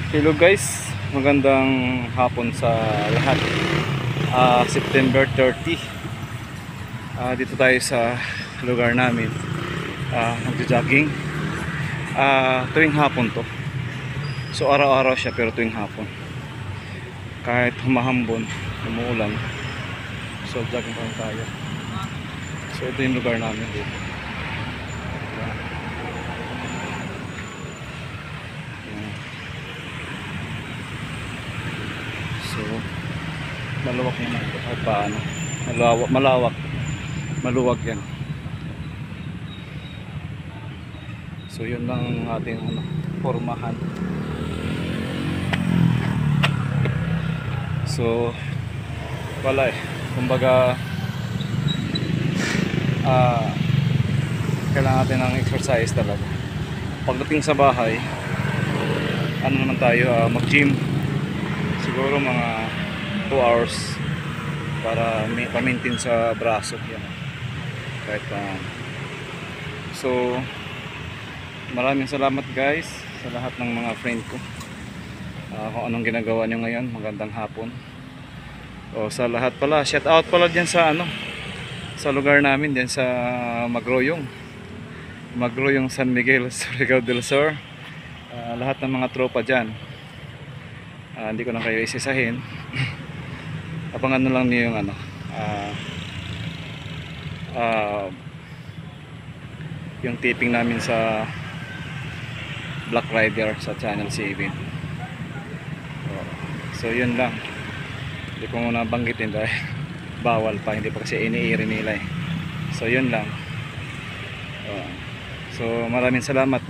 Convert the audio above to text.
Hello guys, magandang hapon sa lahat. September 30. Dito tayo sa lugar namin. Nagja-jogging. Tuwing hapon to. So araw-araw siya pero tuwing hapon. Kahit humahambon, umuulan. So jogging pa rin tayo. So ito yung lugar namin dito. So maluwag naman ito kahit paano. Maluwag yan. So yun lang ang ating pormahan. So wala kumbaga kailangan natin ng exercise talaga. Pagdating sa bahay, ano naman tayo, mag-gym siguro mga 2 hours para pa-maintain sa braso yan. Kahit so maraming salamat guys sa lahat ng mga friend ko, kung anong ginagawa nyo ngayon. Magandang hapon. Sa lahat pala, shout out pala dyan sa sa lugar namin dyan sa Magroyong San Miguel, Surigao del Sur. Lahat ng mga tropa dyan, hindi ko na kayo isisahin. Abangan na lang niyo yung yung taping namin sa Black Rider sa Channel 7. So yun lang, hindi ko muna banggitin dahil bawal pa, hindi pa kasi iniiri nila So yun lang. So maraming salamat.